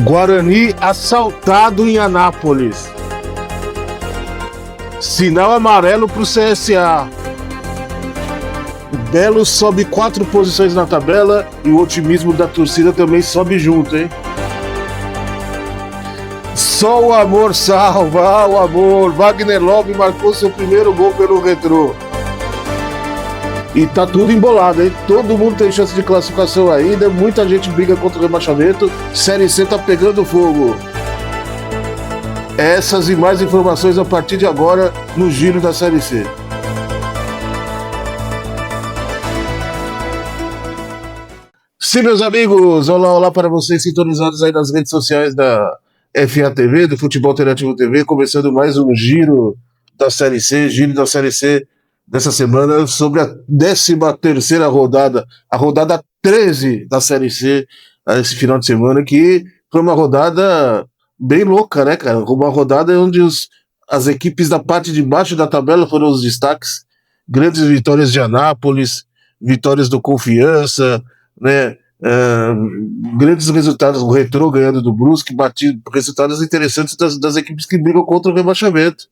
Guarani assaltado em Anápolis. Sinal amarelo para o CSA. O Belo sobe 4 posições na tabela e o otimismo da torcida também sobe junto, hein? Só o amor salva, o amor. Wagner Love marcou seu primeiro gol pelo Retrô. E tá tudo embolado, hein? Todo mundo tem chance de classificação ainda. Muita gente briga contra o rebaixamento. Série C tá pegando fogo. Essas e mais informações a partir de agora no Giro da Série C. Sim, meus amigos. Olá, olá para vocês sintonizados aí nas redes sociais da FA TV, do Futebol Alternativo TV. Começando mais um Giro da Série C. Giro da Série C dessa semana sobre a 13ª rodada, a rodada 13 da Série C, esse final de semana, que foi uma rodada bem louca, né, cara? Uma rodada onde as equipes da parte de baixo da tabela foram os destaques, grandes vitórias de Anápolis, vitórias do Confiança, né? Grandes resultados, o Retrô ganhando do Brusque, resultados interessantes das equipes que brigam contra o rebaixamento,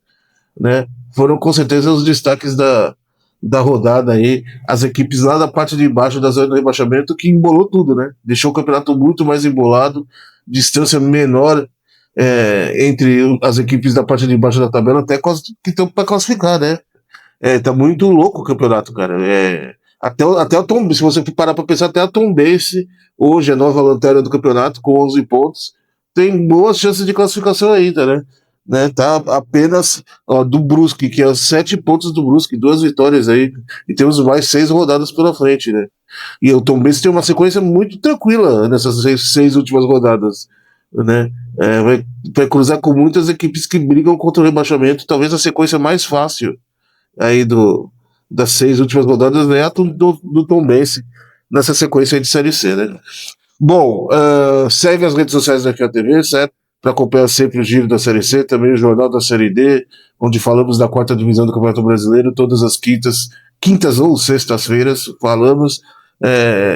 né? Foram com certeza os destaques da rodada aí, as equipes lá da parte de baixo da zona do rebaixamento, que embolou tudo, né? Deixou o campeonato muito mais embolado, distância menor entre as equipes da parte de baixo da tabela, até que estão para classificar, né? Tá muito louco o campeonato, cara. Até o Tom, se você parar para pensar, até a Tombense, hoje a nova lanterna do campeonato, com 11 pontos, tem boas chances de classificação ainda, né? Tá apenas do Brusque, que é 7 pontos do Brusque, 2 vitórias aí, e temos mais 6 rodadas pela frente, né? E o Tombense tem uma sequência muito tranquila nessas 6 últimas rodadas, né? Vai cruzar com muitas equipes que brigam contra o rebaixamento, talvez a sequência mais fácil aí das 6 últimas rodadas, né, do Tombense nessa sequência aí de Série C, né? Bom, segue as redes sociais da FA TV, certo? Para acompanhar sempre o Giro da Série C, também o Jornal da Série D, onde falamos da 4ª divisão do Campeonato Brasileiro, todas as quintas ou sextas-feiras falamos,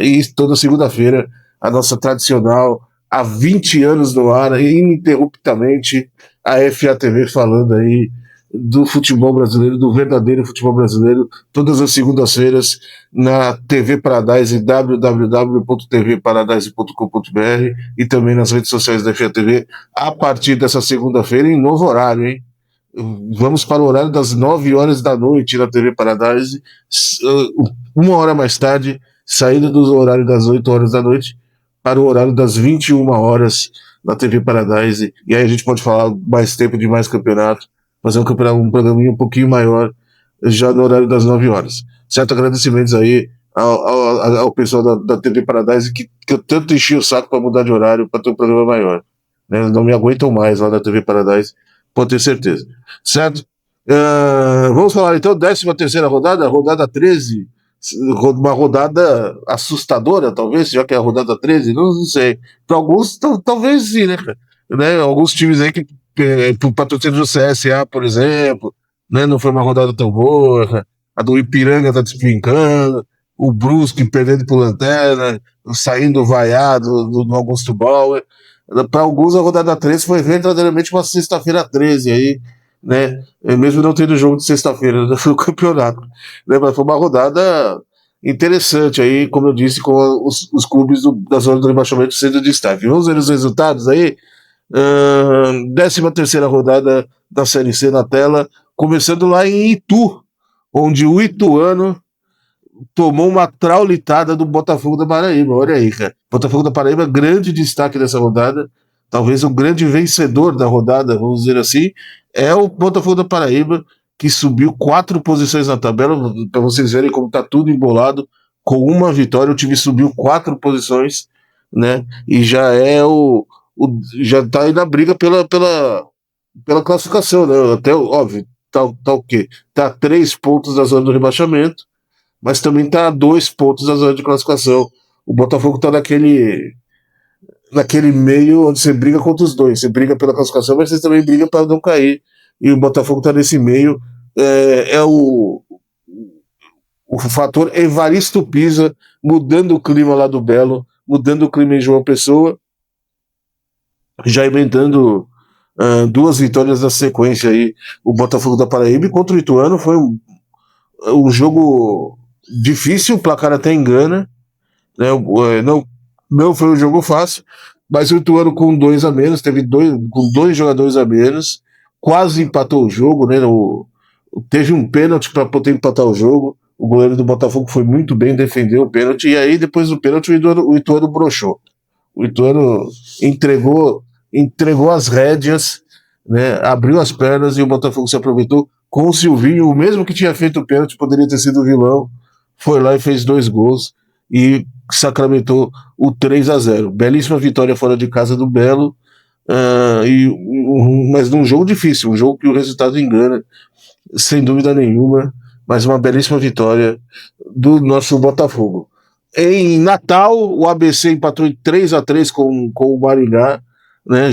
e toda segunda-feira a nossa tradicional, há 20 anos no ar, ininterruptamente, a FA TV falando aí do futebol brasileiro, do verdadeiro futebol brasileiro, todas as segundas-feiras na TV Paradise, www.tvparadise.com.br, e também nas redes sociais da FA TV, a partir dessa segunda-feira, em novo horário, hein? Vamos para o horário das 9 horas da noite na TV Paradise, 1 hora mais tarde, saída do horário das 8 horas da noite para o horário das 21 horas na TV Paradise, e aí a gente pode falar mais tempo de mais campeonato, fazer um programinha um pouquinho maior já no horário das 9 horas. Certo? Agradecimentos aí ao pessoal da TV Paradise que eu tanto enchi o saco para mudar de horário, para ter um programa maior, né? Não me aguentam mais lá na TV Paradise, pode ter certeza. Certo? Vamos falar então, 13ª rodada, rodada 13, uma rodada assustadora, talvez, já que é a rodada 13, não sei. Para alguns, talvez sim, né? Alguns times aí que para torcida do CSA, por exemplo, né, não foi uma rodada tão boa, a do Ipiranga tá despencando, o Brusque perdendo pro Lanterna, saindo vaiado no Augusto Bauer. Para alguns a rodada 13 foi verdadeiramente uma sexta-feira 13 aí, né, mesmo não tendo jogo de sexta-feira no campeonato, né, mas foi uma rodada interessante aí, como eu disse, com os clubes da zona do rebaixamento sendo destaque. Vamos ver os resultados aí. 13ª rodada da Série C na tela, começando lá em Itu, onde o Ituano tomou uma traulitada do Botafogo da Paraíba. Olha aí, cara. Botafogo da Paraíba, grande destaque dessa rodada, talvez o grande vencedor da rodada, vamos dizer assim, é o Botafogo da Paraíba, que subiu 4 posições na tabela, para vocês verem como tá tudo embolado. Com uma vitória o time subiu 4 posições, né, e já já tá aí na briga pela classificação, né? Até, óbvio, tá o quê? Tá a 3 pontos da zona do rebaixamento, mas também tá a 2 pontos da zona de classificação. O Botafogo tá naquele meio onde você briga contra os dois. Você briga pela classificação, mas você também briga para não cair. E o Botafogo tá nesse meio. O fator Evaristo Pisa mudando o clima lá do Belo, mudando o clima em João Pessoa. já emendando 2 vitórias na sequência aí, o Botafogo da Paraíba. E contra o Ituano foi um jogo difícil, o placar até engana, né? Não foi um jogo fácil, mas o Ituano com 2 a menos, com 2 jogadores a menos, quase empatou o jogo, né? Teve um pênalti para poder empatar o jogo. O goleiro do Botafogo foi muito bem, defendeu o pênalti, e aí depois do pênalti o Ituano broxou. O Ituano entregou as rédeas, né? Abriu as pernas e o Botafogo se aproveitou com o Silvinho, o mesmo que tinha feito o pênalti, poderia ter sido o vilão, foi lá e fez 2 gols e sacramentou o 3-0. Belíssima vitória fora de casa do Belo, mas num jogo difícil, um jogo que o resultado engana, sem dúvida nenhuma, mas uma belíssima vitória do nosso Botafogo. Em Natal, o ABC empatou em 3-3 com o Maringá, né?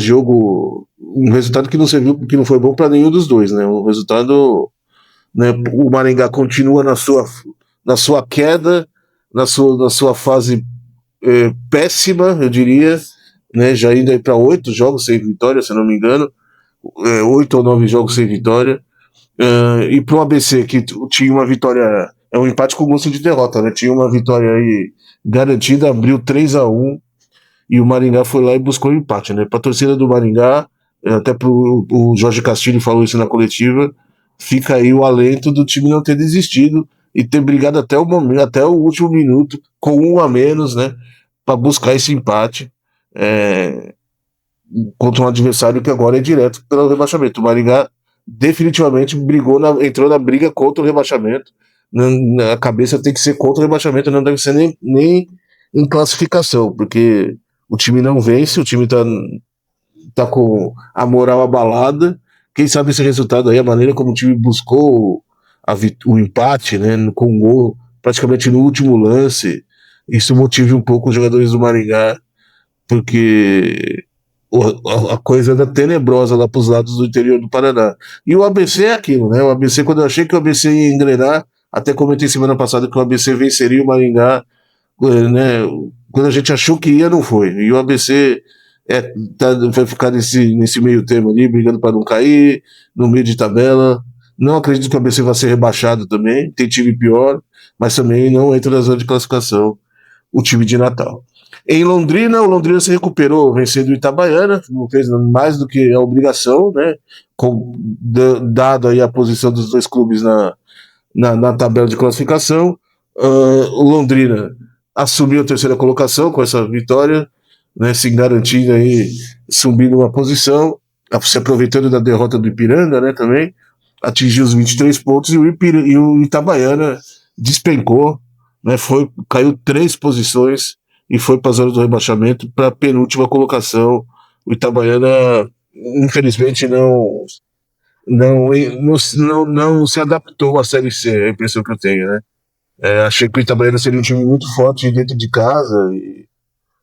Um resultado que não serviu, que não foi bom para nenhum dos dois, né? O resultado, né? O Maringá continua na sua queda, na sua fase péssima, eu diria, né? Já indo para 8 jogos sem vitória, se não me engano, 8 ou 9 jogos sem vitória. E pro ABC, que tinha uma vitória, é um empate com gosto de derrota, né? Tinha uma vitória aí garantida, abriu 3-1 e o Maringá foi lá e buscou o empate, né? Pra torcida do Maringá, até o Jorge Castilho falou isso na coletiva, fica aí o alento do time não ter desistido e ter brigado até o momento, até o último minuto, com 1 a menos, né? Pra buscar esse empate contra um adversário que agora é direto pelo rebaixamento. O Maringá definitivamente entrou na briga contra o rebaixamento. A cabeça tem que ser contra o rebaixamento, não deve ser nem em classificação, porque o time não vence, o time tá com a moral abalada. Quem sabe esse resultado aí, a maneira como o time buscou o empate, né, com um gol praticamente no último lance, isso motive um pouco os jogadores do Maringá, porque a coisa anda tenebrosa lá para os lados do interior do Paraná. E o ABC é aquilo, né? O ABC, quando eu achei que o ABC ia engrenar, até comentei semana passada que o ABC venceria o Maringá, né? Quando a gente achou que ia, não foi. E o ABC vai ficar nesse meio termo ali, brigando para não cair, no meio de tabela. Não acredito que o ABC vai ser rebaixado também, tem time pior, mas também não entra na zona de classificação o time de Natal. Em Londrina, o Londrina se recuperou vencendo o Itabaiana, não fez mais do que a obrigação, né? Dado aí a posição dos dois clubes na tabela de classificação. O Londrina assumiu a 3ª colocação com essa vitória, né? Se garantindo aí, subindo uma posição, se aproveitando da derrota do Ipiranga, né? Também atingiu os 23 pontos e o Itabaiana despencou, né? Caiu 3 posições e foi para a zona do rebaixamento, para a penúltima colocação. O Itabaiana, infelizmente, não se adaptou à Série C, é a impressão que eu tenho, né? Achei que o Itabaiana seria um time muito forte dentro de casa,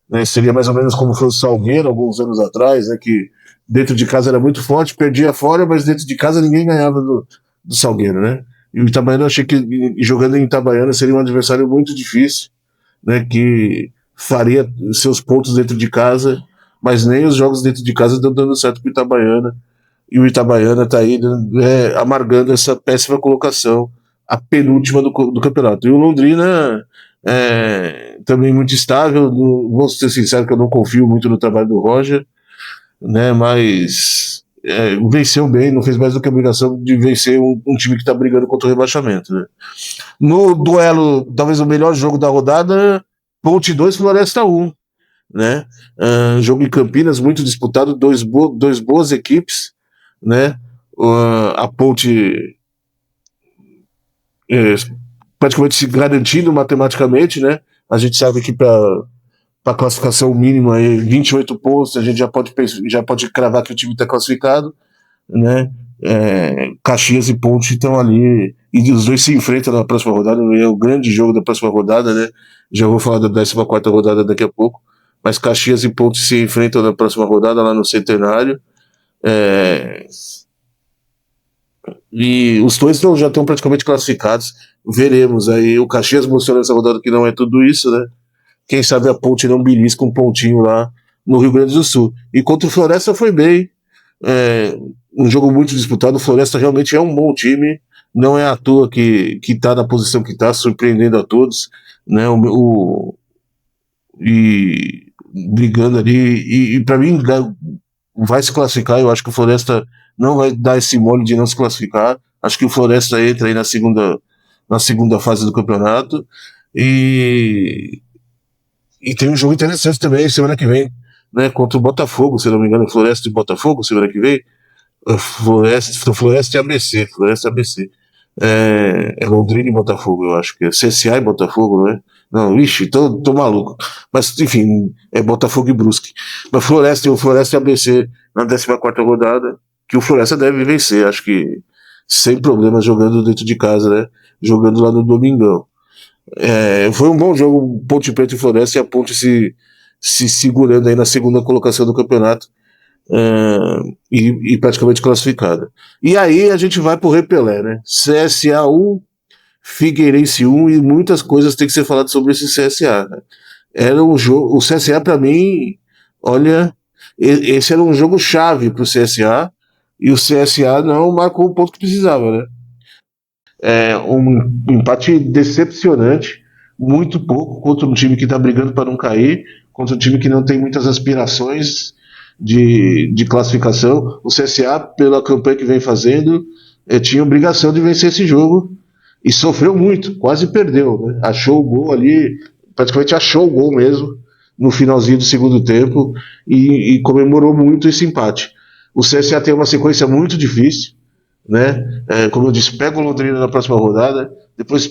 né, seria mais ou menos como foi o Salgueiro alguns anos atrás, né, que dentro de casa era muito forte, perdia fora, mas dentro de casa ninguém ganhava do Salgueiro, né? E o Itabaiana, eu achei que jogando em Itabaiana seria um adversário muito difícil, né, que faria seus pontos dentro de casa, mas nem os jogos dentro de casa estão dando certo para o Itabaiana, e o Itabaiana está aí, né, amargando essa péssima colocação, a penúltima do campeonato. E o Londrina também muito estável, vou ser sincero que eu não confio muito no trabalho do Roger, né, mas venceu bem, não fez mais do que a obrigação de vencer um time que está brigando contra o rebaixamento, né. No duelo, talvez o melhor jogo da rodada, Ponte 2, Floresta 1, né? Jogo em Campinas, muito dois boas equipes, né? A Ponte praticamente se garantindo matematicamente, né? A gente sabe que para a classificação mínima aí, 28 pontos, a gente já pode cravar que o time está classificado, né? Caxias e Ponte estão ali e os dois se enfrentam na próxima rodada, é o grande jogo da próxima rodada, né? Já vou falar da 14ª rodada daqui a pouco, mas Caxias e Ponte se enfrentam na próxima rodada lá no Centenário, e os dois já estão praticamente classificados. Veremos aí, o Caxias mostrou nessa rodada que não é tudo isso, né? Quem sabe a Ponte não belisca um pontinho lá no Rio Grande do Sul. E contra o Floresta foi bem. Um jogo muito disputado. O Floresta realmente é um bom time. Não é à toa que está na posição que está, surpreendendo a todos, né? E brigando ali. E para mim, vai se classificar. Eu acho que o Floresta não vai dar esse mole de não se classificar. Acho que o Floresta entra aí na segunda fase do campeonato. E tem um jogo interessante também semana que vem, né? Contra o Botafogo, se não me engano, Floresta e Botafogo, semana que vem. Floresta e ABC. Floresta e ABC. É Londrina e Botafogo, eu acho que é CSA e Botafogo, não é? Não, ixi, tô maluco. Mas, enfim, é Botafogo e Brusque. Mas Floresta e ABC na 14ª rodada, que o Floresta deve vencer, acho que sem problemas, jogando dentro de casa, né? Jogando lá no Domingão. Foi um bom jogo, Ponte Preta e Floresta, e a Ponte se segurando aí na segunda colocação do campeonato. E praticamente classificada. E aí a gente vai pro Repelé, né? CSA 1, Figueirense 1, e muitas coisas tem que ser falado sobre esse CSA, né? Era um jogo, o CSA para mim, olha, esse era um jogo chave pro CSA, e o CSA não marcou o ponto que precisava, né? Um empate decepcionante, muito pouco, contra um time que tá brigando para não cair, contra um time que não tem muitas aspirações de classificação. O CSA, pela campanha que vem fazendo, tinha obrigação de vencer esse jogo e sofreu muito, quase perdeu, né? Achou o gol ali, praticamente achou o gol mesmo no finalzinho do segundo tempo e comemorou muito esse empate. O CSA tem uma sequência muito difícil, né? Como eu disse, pega o Londrina na próxima rodada, depois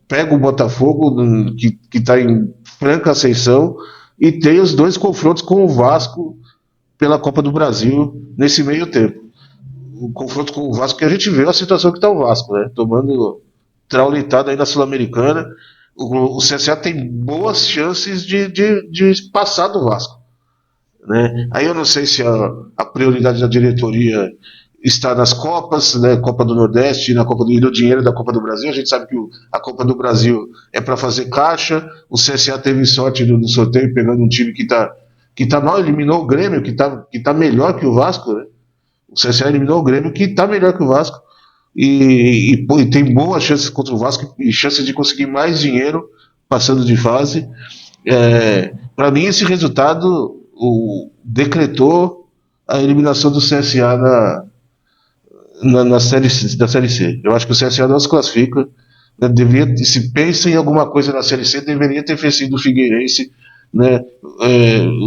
pega o Botafogo, que está em franca ascensão, e tem os dois confrontos com o Vasco pela Copa do Brasil nesse meio tempo. O confronto com o Vasco, que a gente vê a situação que está o Vasco, né? Tomando traulitada aí na Sul-Americana. O CSA tem boas chances de passar do Vasco, né? Aí eu não sei se a prioridade da diretoria está nas Copas, né? Copa do Nordeste, na Copa do dinheiro da Copa do Brasil. A gente sabe que a Copa do Brasil é para fazer caixa. O CSA teve sorte no sorteio, pegando um time que tá mal, eliminou o Grêmio, que tá melhor que o Vasco, né? O CSA eliminou o Grêmio, que tá melhor que o Vasco, e tem boas chances contra o Vasco e chances de conseguir mais dinheiro passando de fase. Para mim, esse resultado decretou a eliminação do CSA na série C. Eu acho que o CSA não se classifica. Se pensa em alguma coisa na Série C, deveria ter vencido o Figueirense, né?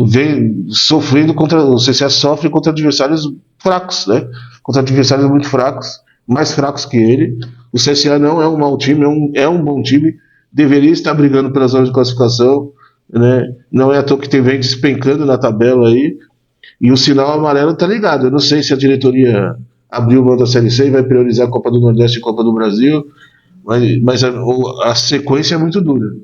Vem sofrendo o CSA sofre contra adversários fracos, né? Contra adversários muito fracos, mais fracos que ele. O CSA não é um mau time, é um bom time, deveria estar brigando pelas zonas de classificação, né? Não é à toa que vem despencando na tabela aí, e o sinal amarelo tá ligado. Eu não sei se a diretoria abriu mão da Série C e vai priorizar a Copa do Nordeste e a Copa do Brasil, mas a sequência é muito dura.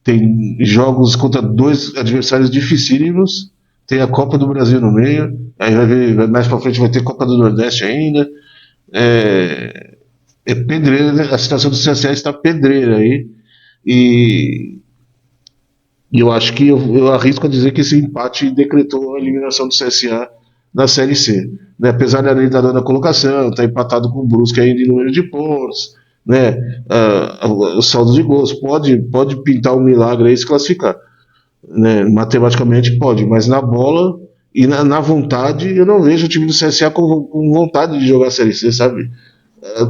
Tem jogos contra dois adversários dificílimos, tem a Copa do Brasil no meio, aí mais pra frente vai ter Copa do Nordeste ainda. Pedreira, né? A situação do CSA está pedreira aí, e eu acho que eu arrisco a dizer que esse empate decretou a eliminação do CSA na Série C, né? Apesar de ele estar dando a colocação, está empatado com o Brusque ainda em número de pontos, né? O saldo de gols pode pintar um milagre aí e se classificar, né? Matematicamente pode, mas na bola e na vontade, eu não vejo o time do CSA com vontade de jogar a Série C, sabe?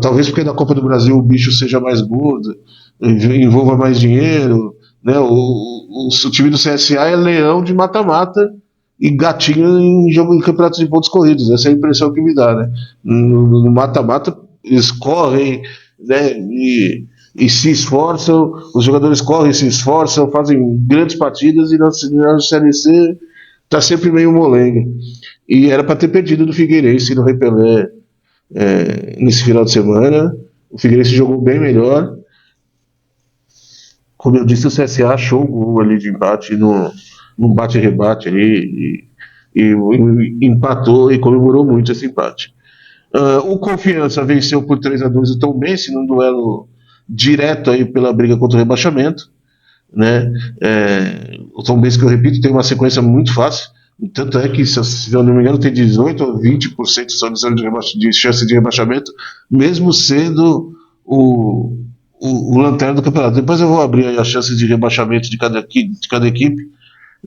Talvez porque na Copa do Brasil o bicho seja mais gordo, envolva mais dinheiro, né? O time do CSA é leão de mata-mata e gatinho em campeonatos de pontos corridos. Essa é a impressão que me dá, né? No mata-mata eles correm, né? E se esforçam, os jogadores correm, se esforçam, fazem grandes partidas, e na Série C tá sempre meio molenga. E era para ter perdido do Figueirense no Repelé nesse final de semana. O Figueirense jogou bem melhor. Como eu disse, o CSA achou o gol ali de empate no bate-rebate ali e empatou e comemorou muito esse empate. O Confiança venceu por 3-2 o Tombense num duelo direto aí pela briga contra o rebaixamento, né? O Tombense, que eu repito, tem uma sequência muito fácil. Tanto é que, se eu não me engano, tem 18 ou 20% só de de chance de rebaixamento, mesmo sendo o, o lanterna do campeonato. Depois eu vou abrir aí as chances de rebaixamento de cada equipe,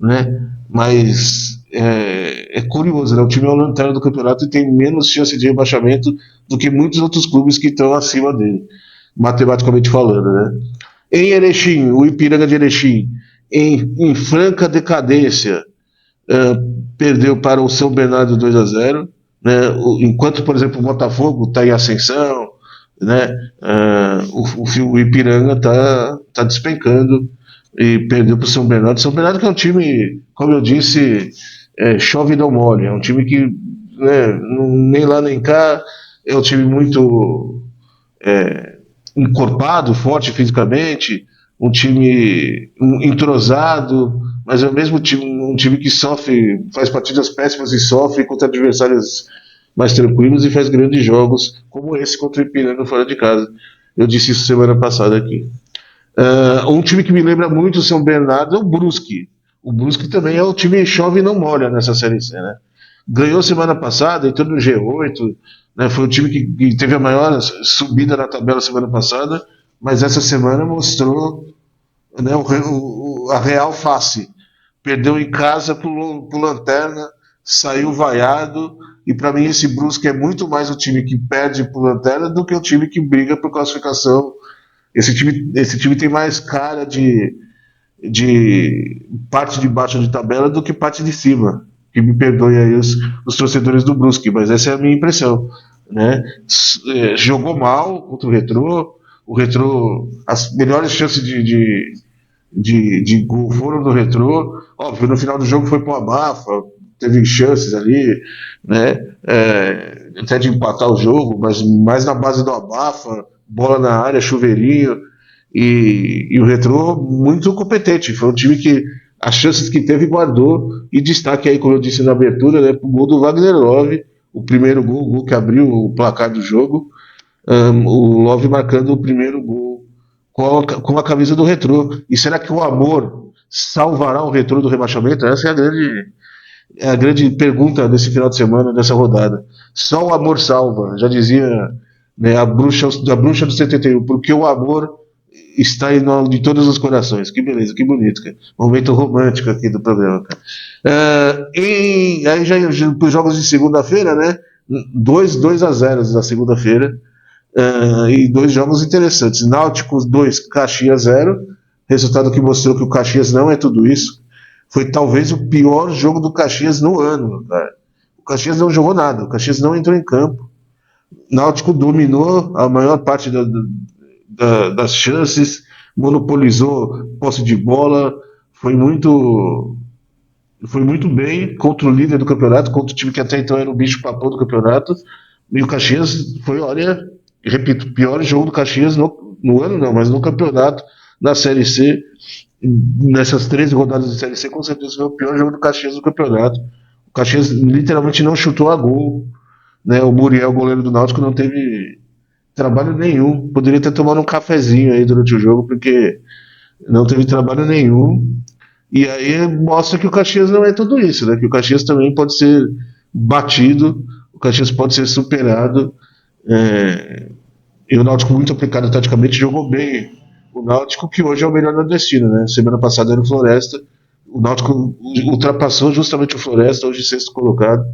né? Mas é curioso, né? O time é o lanterna do campeonato e tem menos chance de rebaixamento do que muitos outros clubes que estão acima dele, matematicamente falando, né? Em Erechim, o Ipiranga de Erechim, em franca decadência, perdeu para o São Bernardo 2-0, né? Enquanto, por exemplo, o Botafogo está em ascensão, né? O Ipiranga está despencando e perdeu para o São Bernardo. São Bernardo que é um time, como eu disse, chove e não molha, é um time que, né, nem lá nem cá, é um time muito encorpado, forte fisicamente, um time entrosado, mas é o mesmo time, um time que sofre, faz partidas péssimas e sofre contra adversários mais tranquilos e faz grandes jogos, como esse contra o Ipiranga fora de casa. Eu disse isso semana passada aqui. Um time que me lembra muito o São Bernardo é o Brusque. O Brusque também é o time chove e não molha nessa Série C, né? Ganhou semana passada, entrou no G8, né? Foi o time que teve a maior subida na tabela semana passada, mas essa semana mostrou, né, a real face. Perdeu em casa pro Lanterna, saiu vaiado, e para mim esse Brusque é muito mais o time que perde pro Lanterna do que o time que briga por classificação. Esse time tem mais cara de parte de baixo de tabela do que parte de cima. Que me perdoe aí os torcedores do Brusque, mas essa é a minha impressão. Né? Jogou mal contra o Retrô, as melhores chances de gol foram do Retrô. Óbvio, no final do jogo foi pro abafa, teve chances ali, né? Até de empatar o jogo, mas mais na base do abafa, bola na área, chuveirinho. E o Retrô muito competente. Foi um time que as chances que teve guardou. E destaque aí, como eu disse na abertura, né, pro gol do Wagner Love, o primeiro gol, o gol que abriu o placar do jogo. O Love marcando o primeiro gol com a camisa do Retrô. E será que o amor salvará o Retrô do rebaixamento? Essa é a grande pergunta desse final de semana, dessa rodada. Só o amor salva, já dizia, né, a bruxa do 71, porque o amor está de todos os corações. Que beleza, que bonito, cara. Momento romântico aqui do programa, cara. Aí já os jogos de segunda-feira, né? 2-0 na segunda-feira. E dois jogos interessantes. Náutico 2, Caxias 0. Resultado que mostrou que o Caxias não é tudo isso. Foi talvez o pior jogo do Caxias no ano, cara. O Caxias não jogou nada, o Caxias não entrou em campo. Náutico dominou a maior parte das chances, monopolizou posse de bola, foi muito, foi muito bem contra o líder do campeonato, contra o time que até então era o bicho-papão do campeonato. E o Caxias foi, olha, repito, pior jogo do Caxias no ano, não, mas no campeonato, na Série C. Nessas 13 rodadas de Série C, com certeza foi o pior jogo do Caxias no campeonato. O Caxias literalmente não chutou a gol. Né? O Muriel, goleiro do Náutico, não teve trabalho nenhum. Poderia ter tomado um cafezinho aí durante o jogo, porque não teve trabalho nenhum. E aí mostra que o Caxias não é tudo isso, né? Que o Caxias também pode ser batido, o Caxias pode ser superado. E o Náutico, muito aplicado taticamente, jogou bem. O Náutico, que hoje é o melhor nordestino, né? Semana passada era o Floresta. O Náutico ultrapassou justamente o Floresta, hoje sexto colocado,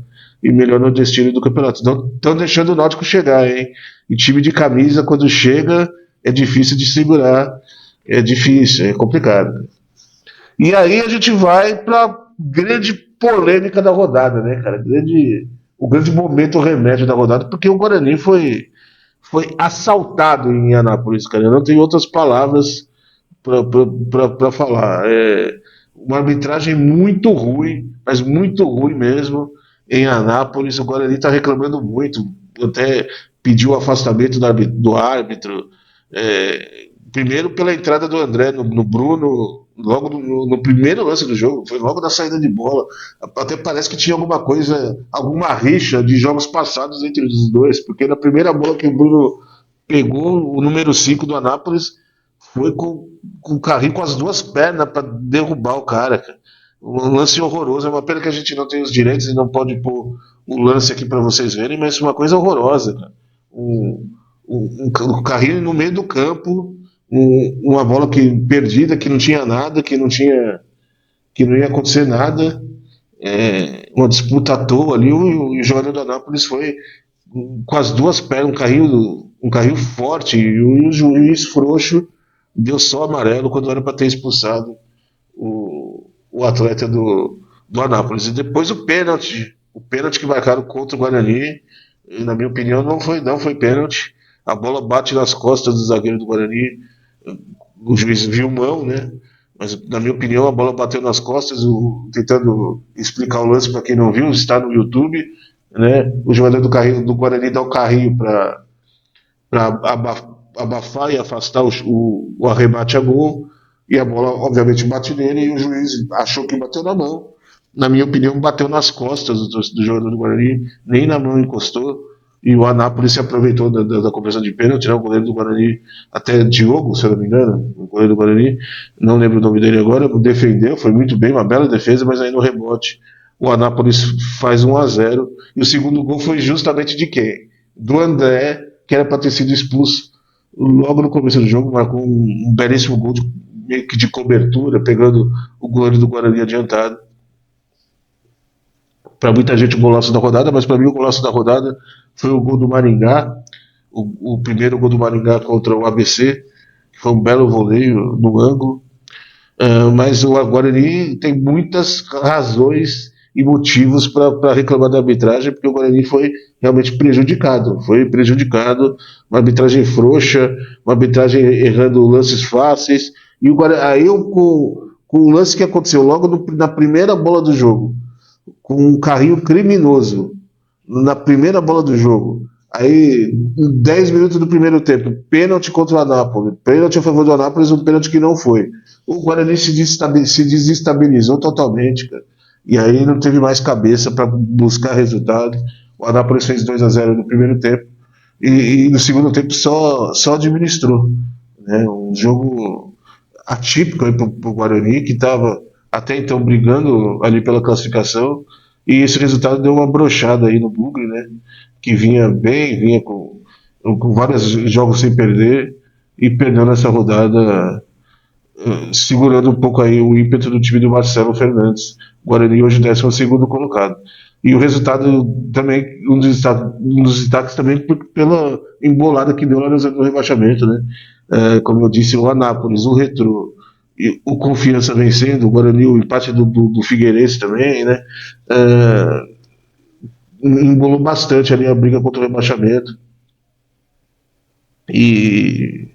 e melhor nordestino do campeonato. Estão deixando o Náutico chegar, hein? E time de camisa, quando chega, é difícil de segurar. É difícil, é complicado. E aí a gente vai para grande polêmica da rodada, né, cara? O grande momento, o remédio da rodada, porque o Guarani foi assaltado em Anápolis, cara. Eu não tenho outras palavras para falar. Uma arbitragem muito ruim, mas muito ruim mesmo em Anápolis. O Guarani está reclamando muito. Até pediu o afastamento do árbitro. Primeiro pela entrada do André no Bruno, logo no primeiro lance do jogo, foi logo da saída de bola. Até parece que tinha alguma coisa, alguma rixa de jogos passados entre os dois, porque na primeira bola que o Bruno pegou, o número 5 do Anápolis foi com o carrinho com as duas pernas para derrubar o cara. Um lance horroroso. É uma pena que a gente não tem os direitos e não pode pôr o lance aqui para vocês verem, mas uma coisa horrorosa, cara. Um, um carrinho no meio do campo, uma bola que perdida, que não tinha nada, que não ia acontecer nada. Uma disputa à toa ali. O jogador do Anápolis foi com as duas pernas, um carrinho forte, e o juiz frouxo deu só amarelo quando era para ter expulsado o atleta do Anápolis. E depois o pênalti que marcaram contra o Guarani, na minha opinião, não foi pênalti. A bola bate nas costas do zagueiro do Guarani, o juiz viu mão, né? Mas, na minha opinião, a bola bateu nas costas, tentando explicar o lance para quem não viu, está no YouTube, né? O jogador do Guarani dá o carrinho para abafar e afastar o arremate a gol, e a bola, obviamente, bate nele, e o juiz achou que bateu na mão. Na minha opinião, bateu nas costas do jogador do Guarani, nem na mão encostou, e o Anápolis se aproveitou da conversão de pênalti, né? O goleiro do Guarani, até Diogo, se eu não me engano, o goleiro do Guarani, não lembro o nome dele agora, defendeu, foi muito bem, uma bela defesa, mas aí no rebote o Anápolis faz 1-0, e o segundo gol foi justamente de quem? Do André, que era para ter sido expulso logo no começo do jogo, marcou um belíssimo gol meio que de cobertura, pegando o goleiro do Guarani adiantado. Para muita gente o golaço da rodada, mas para mim o golaço da rodada foi o gol do Maringá, o primeiro gol do Maringá contra o ABC, que foi um belo voleio no ângulo. Mas o Guarani tem muitas razões e motivos para reclamar da arbitragem, porque o Guarani foi realmente prejudicado. Foi prejudicado, uma arbitragem frouxa, uma arbitragem errando lances fáceis. E o Guarani, aí com o lance que aconteceu logo na primeira bola do jogo, com um carrinho criminoso na primeira bola do jogo. Aí, em 10 minutos do primeiro tempo, pênalti contra o Anápolis, pênalti a favor do Anápolis, um pênalti que não foi. O Guarani se desestabilizou totalmente, cara. E aí não teve mais cabeça para buscar resultado. O Anápolis fez 2-0 no primeiro tempo e no segundo tempo só administrou. Né? Um jogo atípico para o Guarani, que estava até então brigando ali pela classificação, e esse resultado deu uma brochada aí no Bugre, né? Que vinha bem, vinha com vários jogos sem perder, e perdeu nessa rodada, segurando um pouco aí o ímpeto do time do Marcelo Fernandes. Guarani hoje 12º colocado. E o resultado também, um dos destaques também pela embolada que deu lá no rebaixamento, né? Como eu disse, o Anápolis, o Retrô, o Confiança vencendo, o Guarani, o empate do Figueirense também, né? Embolou bastante ali a briga contra o rebaixamento. E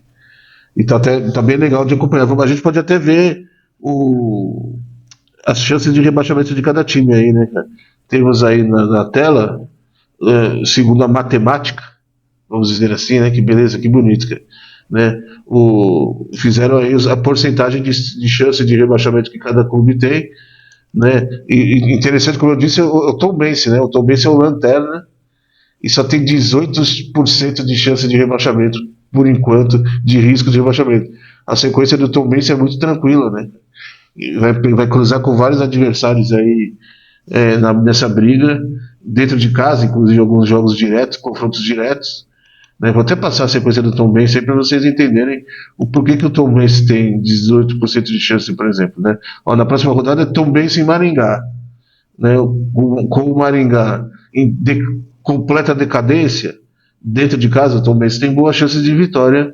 tá bem legal de acompanhar. A gente pode até ver as chances de rebaixamento de cada time aí, né, cara? Temos aí na tela, segundo a matemática, vamos dizer assim, né? Que beleza, que bonito, cara. Né? Fizeram aí a porcentagem de chance de rebaixamento que cada clube tem, né? E interessante, como eu disse, o Tombense, né? O Tombense é o lanterna e só tem 18% de chance de rebaixamento, por enquanto, de risco de rebaixamento. A sequência do Tombense é muito tranquila, né? Vai cruzar com vários adversários aí nessa briga, dentro de casa, inclusive alguns jogos diretos, confrontos diretos. Né? Vou até passar a sequência do Tom Benz aí para vocês entenderem o porquê que o Tom Benz tem 18% de chance, por exemplo. Né? Na próxima rodada é Tom Benz em Maringá. Né? Com o Maringá em completa decadência, dentro de casa, o Tom Benz tem boas chances de vitória.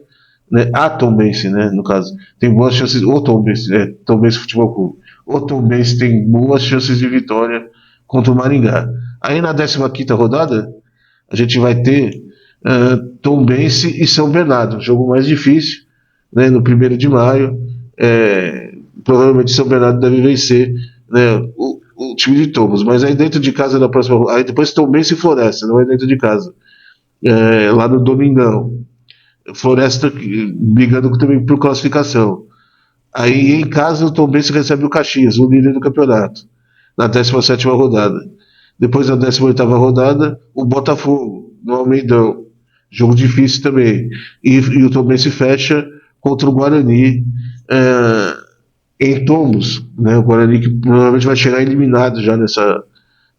Né? A Tom Benz, né? No caso, tem boas chances. O Tom Benz, Tom Benz Futebol Clube. O Tom Benz tem boas chances de vitória contra o Maringá. Aí na 15ª rodada, a gente vai ter Tombense e São Bernardo, jogo mais difícil, né, no 1º de maio. Provavelmente São Bernardo deve vencer, né, o time de Tombos, mas aí dentro de casa na próxima, aí depois Tombense e Floresta, não é dentro de casa, lá no Domingão. Floresta brigando também por classificação. Aí em casa o Tombense recebe o Caxias, o líder do campeonato, na 17ª rodada. Depois na 18ª rodada, o Botafogo, no Almeidão. Jogo difícil também. E o Tombense fecha contra o Guarani, em tomos, né? O Guarani que provavelmente vai chegar eliminado já nessa.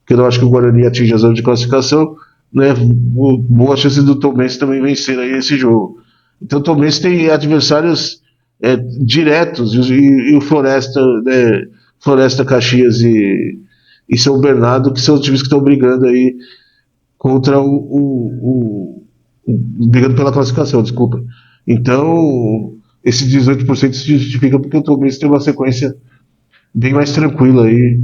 Porque eu não acho que o Guarani atinge a zona de classificação, né? Boa chance do Tombense também vencer aí esse jogo. Então o Tombense tem adversários diretos e o Floresta, né? Floresta, Caxias e São Bernardo, que são os times que estão brigando aí contra brigando pela classificação, desculpa. Então, esse 18% se justifica porque o Tombense tem uma sequência bem mais tranquila aí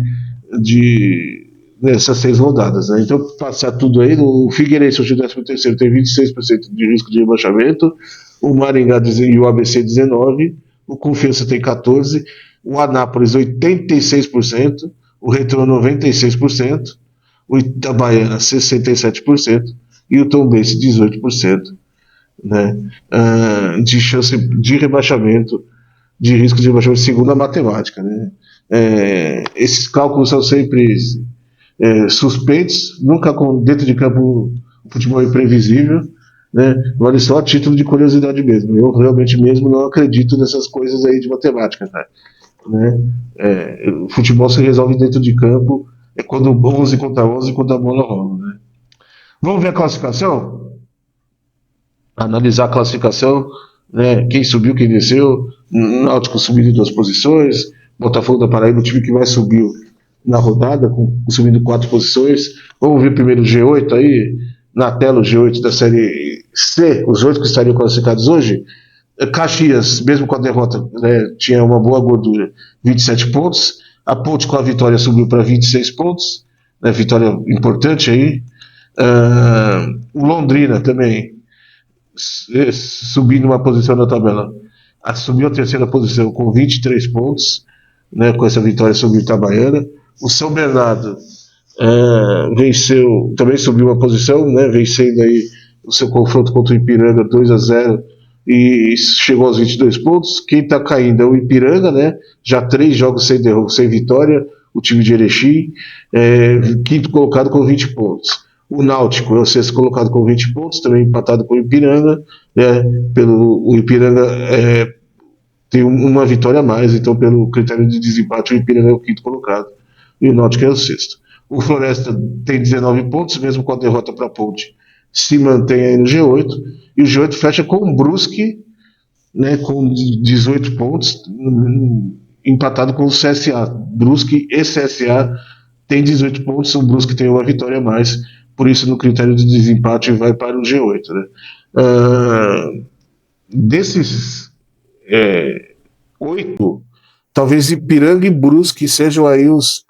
de nessas 6 rodadas. Né? Então, passar tudo aí, o Figueirense, hoje o 13º, tem 26% de risco de rebaixamento, o Maringá e o ABC 19%, o Confiança tem 14%, o Anápolis 86%, o Retrô 96%, o Itabaiana 67% e o Tombense 18%, né, de chance de rebaixamento, de risco de rebaixamento segundo a matemática. Né. Esses cálculos são sempre suspeitos, nunca dentro de campo o futebol é imprevisível, né, vale só a título de curiosidade mesmo. Eu realmente mesmo não acredito nessas coisas aí de matemática, cara. Né? O futebol se resolve dentro de campo, é quando 11 contra 11, quando a bola rola. Né? Vamos ver a classificação? Analisar a classificação, né? Quem subiu, quem desceu. Náutico subindo 2 posições, Botafogo da Paraíba, o time que mais subiu na rodada, subindo 4 posições. Vamos ver primeiro o G8 aí, na tela o G8 da Série C, os 8 que estariam classificados hoje. Caxias, mesmo com a derrota, né, tinha uma boa gordura, 27 pontos. A Ponte com a vitória subiu para 26 pontos, né, vitória importante aí. O Londrina também subindo uma posição na tabela, assumiu a 3ª posição com 23 pontos, né, com essa vitória sobre o Itabaiana. O São Bernardo venceu, também subiu uma posição, né, vencendo aí o seu confronto contra o Ipiranga 2-0 e chegou aos 22 pontos. Quem está caindo é o Ipiranga, né, já 3 jogos sem vitória, o time de Erechim, quinto colocado com 20 pontos. O Náutico é o 6º colocado com 20 pontos, também empatado com o Ipiranga, né, o Ipiranga tem uma vitória a mais, então pelo critério de desempate o Ipiranga é o 5º colocado e o Náutico é o 6º. O Floresta tem 19 pontos, mesmo com a derrota para a Ponte, se mantém aí no G8, e o G8 fecha com o Brusque, né, com 18 pontos, empatado com o CSA. Brusque e CSA tem 18 pontos, o Brusque tem uma vitória a mais, por isso no critério de desempate vai para o G8. Né. Desses 8, talvez Ipiranga e Brusque sejam aí os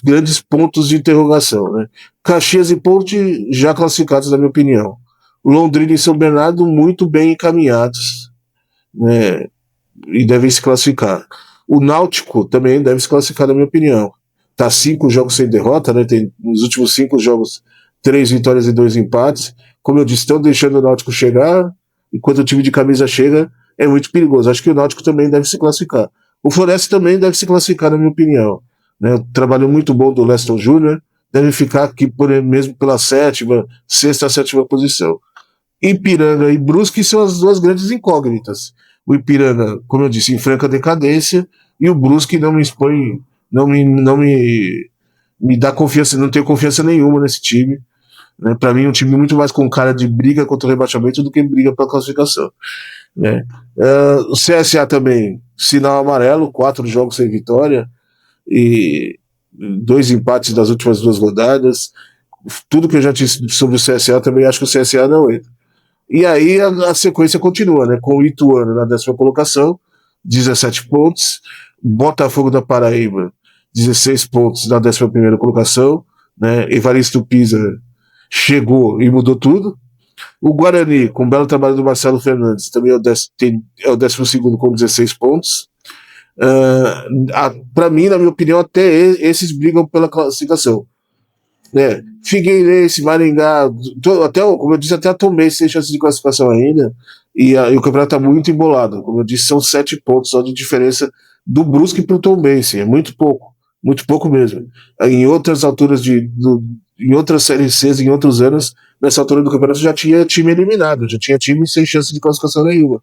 grandes pontos de interrogação. Né. Caxias e Ponte já classificados, na minha opinião. Londrina e São Bernardo muito bem encaminhados, né, e devem se classificar. O Náutico também deve se classificar, na minha opinião. Tá 5 jogos sem derrota, né, tem nos últimos 5 jogos 3 vitórias e 2 empates. Como eu disse, estão deixando o Náutico chegar, enquanto o time de camisa chega, é muito perigoso. Acho que o Náutico também deve se classificar. O Floresta também deve se classificar, na minha opinião. Né, o trabalho muito bom do Leston Júnior, deve ficar aqui mesmo pela 6ª, 7ª posição. Ipiranga e Brusque são as 2 grandes incógnitas. O Ipiranga, como eu disse, em franca decadência, e o Brusque não me expõe, não me dá confiança, não tenho confiança nenhuma nesse time. Né? Para mim, é um time muito mais com cara de briga contra o rebaixamento do que briga pela classificação. Né? O CSA também, sinal amarelo, 4 jogos sem vitória e 2 empates das últimas 2 rodadas. Tudo que eu já disse sobre o CSA, também acho que o CSA não entra. E aí a sequência continua, né? Com o Ituano na 10ª colocação, 17 pontos. Botafogo da Paraíba, 16 pontos na 11ª colocação. Né? Evaristo Pisa chegou e mudou tudo. O Guarani, com o belo trabalho do Marcelo Fernandes, também é o 12º com 16 pontos. Para mim, na minha opinião, até esses brigam pela classificação. Né? Figueirense, Maringá, até, como eu disse, até a Tombense tem chance de classificação ainda, e o campeonato está muito embolado. Como eu disse, são 7 pontos só de diferença do Brusque para o Tombense, é muito pouco mesmo. Em outras alturas em outras séries C, em outros anos, nessa altura do campeonato já tinha time eliminado, já tinha time sem chance de classificação nenhuma.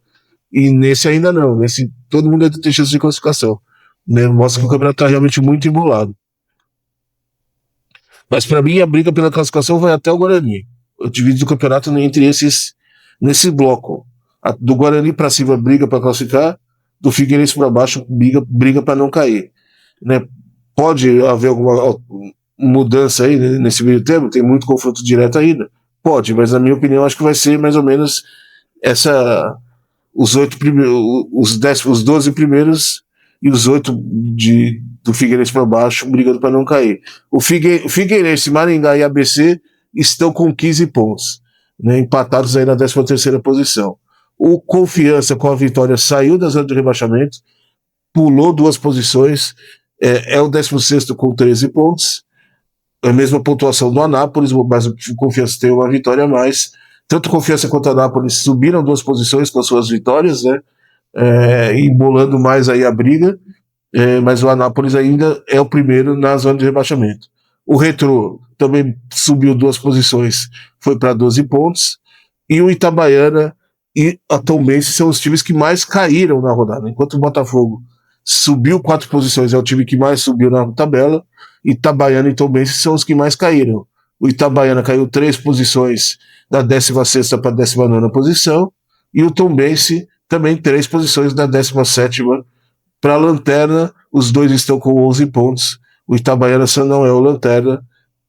E nesse ainda não, nesse todo mundo tem chance de classificação. né? Mostra que o campeonato está realmente muito embolado. Mas para mim a briga pela classificação vai até o Guarani. Eu divido o campeonato entre esses, nesse bloco. Do Guarani para cima briga para classificar, do Figueirense para baixo briga para não cair, né? Pode haver alguma mudança aí, né, nesse meio termo, tem muito confronto direto ainda. Pode, mas na minha opinião acho que vai ser mais ou menos essa os 12 primeiros e os 8 do Figueirense para baixo brigando para não cair. O Figueirense, Maringá e ABC estão com 15 pontos, né, empatados aí na 13ª posição. O Confiança, com a vitória, saiu da zona de rebaixamento, pulou 2 posições, é o 16º com 13 pontos, a mesma pontuação do Anápolis, mas o Confiança tem uma vitória a mais. Tanto Confiança quanto Anápolis subiram 2 posições com as suas vitórias, né? Embolando mais aí a briga, mas o Anápolis ainda é o primeiro na zona de rebaixamento. O Retrô também subiu 2 posições, foi para 12 pontos, e o Itabaiana e a Tombense são os times que mais caíram na rodada, enquanto o Botafogo subiu 4 posições, é o time que mais subiu na tabela. Itabaiana e Tombense são os que mais caíram. O Itabaiana caiu 3 posições da 16ª para a 19ª posição, e o Tombense também 3 posições da 17ª para a lanterna. Os dois estão com 11 pontos. O Itabaiana só não é o lanterna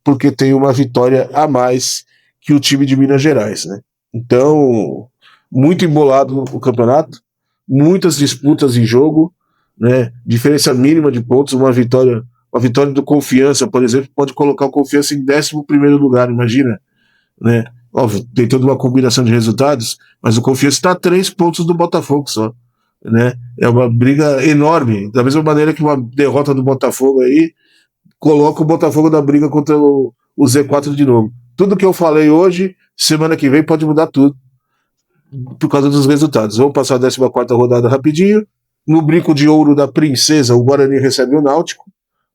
porque tem uma vitória a mais que o time de Minas Gerais, né? Então, muito embolado o campeonato, muitas disputas em jogo, né? Diferença mínima de pontos, uma vitória do Confiança, por exemplo, pode colocar o Confiança em 11º lugar, imagina, né? Óbvio, tem toda uma combinação de resultados, mas o Confiança está a 3 pontos do Botafogo só, né? É uma briga enorme, da mesma maneira que uma derrota do Botafogo aí coloca o Botafogo na briga contra o Z4 de novo. Tudo que eu falei hoje, semana que vem pode mudar tudo por causa dos resultados. Vamos passar a 14ª rodada rapidinho. No brinco de ouro da Princesa, o Guarani recebe o Náutico.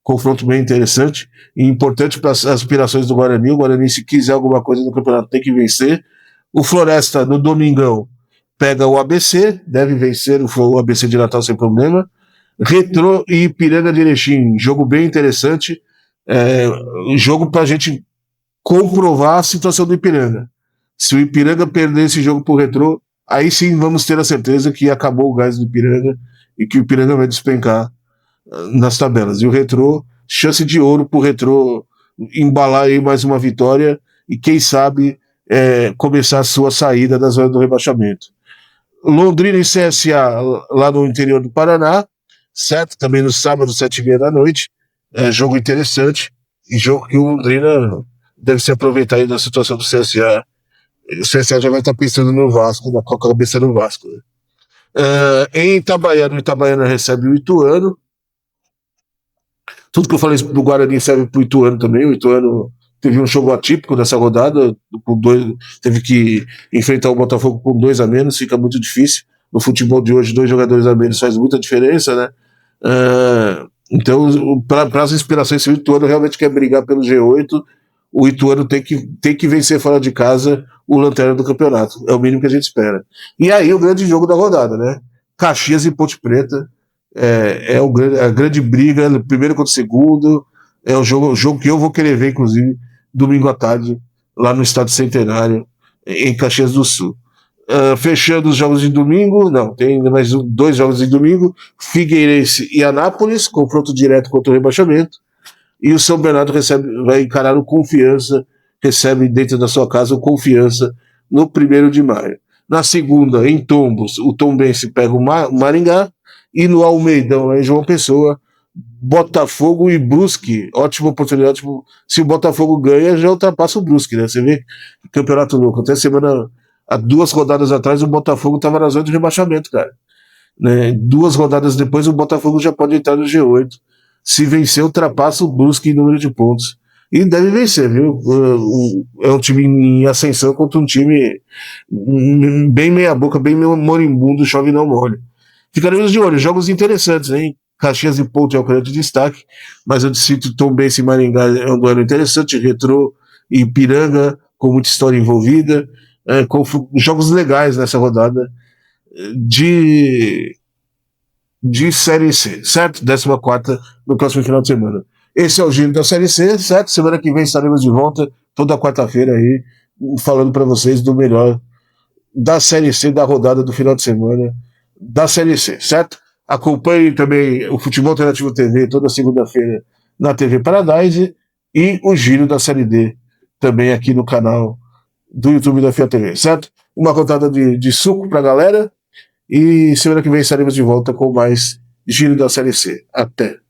Confronto bem interessante e importante para as aspirações do Guarani. O Guarani, se quiser alguma coisa no campeonato, tem que vencer. O Floresta, no domingão, pega o ABC, deve vencer o ABC de Natal sem problema. Retrô e Ipiranga de Erechim, jogo bem interessante. Jogo para a gente comprovar a situação do Ipiranga. Se o Ipiranga perder esse jogo pro Retrô, aí sim vamos ter a certeza que acabou o gás do Ipiranga e que o Ipiranga vai despencar nas tabelas. E o Retrô, chance de ouro pro Retrô embalar aí mais uma vitória e quem sabe começar a sua saída da zona do rebaixamento. Londrina e CSA lá no interior do Paraná, certo? Também no sábado, 7h30 da noite. Jogo interessante e jogo que o Londrina deve se aproveitar aí da situação do CSA. O CSA já vai estar pensando no Vasco, com a cabeça no Vasco. Né? Em Itabaiana, o Itabaiana recebe o Ituano. Tudo que eu falei do Guarani serve pro Ituano também. O Ituano teve um jogo atípico nessa rodada, teve que enfrentar o Botafogo com 2 a menos, fica muito difícil. No futebol de hoje, 2 jogadores a menos faz muita diferença, né? Então, para as inspirações, se o Ituano realmente quer brigar pelo G8, o Ituano tem que vencer fora de casa o lanterna do campeonato. É o mínimo que a gente espera. E aí, o grande jogo da rodada, né? Caxias e Ponte Preta. A grande briga, primeiro contra o segundo. É o jogo que eu vou querer ver, inclusive, domingo à tarde, lá no Estádio Centenário, em Caxias do Sul. Fechando os jogos de domingo, não, tem mais 2 jogos de domingo, Figueirense e Anápolis, confronto direto contra o rebaixamento, e o São Bernardo vai encarar o Confiança, recebe dentro da sua casa o Confiança no 1º de maio. Na segunda, em Tombos, o Tombense pega o Maringá, e no Almeidão, lá em João Pessoa, Botafogo e Brusque, ótima oportunidade. Se o Botafogo ganha, já ultrapassa o Brusque, né? Você vê campeonato louco. Até há 2 rodadas atrás, o Botafogo estava na zona de rebaixamento, cara. Né? 2 rodadas depois, o Botafogo já pode entrar no G8. Se vencer, ultrapassa o Brusque em número de pontos. E deve vencer, viu? É um time em ascensão contra um time bem meia-boca, bem moribundo, chove não molha. Ficaremos de olho, jogos interessantes, hein? Caxias e Ponte é o grande destaque, mas eu cito Tombense e Maringá, é um duelo interessante, Retrô e Ipiranga, com muita história envolvida, com jogos legais nessa rodada de de Série C, certo? 14ª no próximo final de semana. Esse é o giro da Série C, certo? Semana que vem estaremos de volta, toda quarta-feira aí, falando para vocês do melhor da Série C, da rodada do final de semana da Série C, certo? Acompanhe também o Futebol Alternativo TV toda segunda-feira na TV Paradise e o giro da Série D também aqui no canal do YouTube da FIA TV, certo? Uma rodada de suco pra galera e semana que vem estaremos de volta com mais giro da Série C. Até!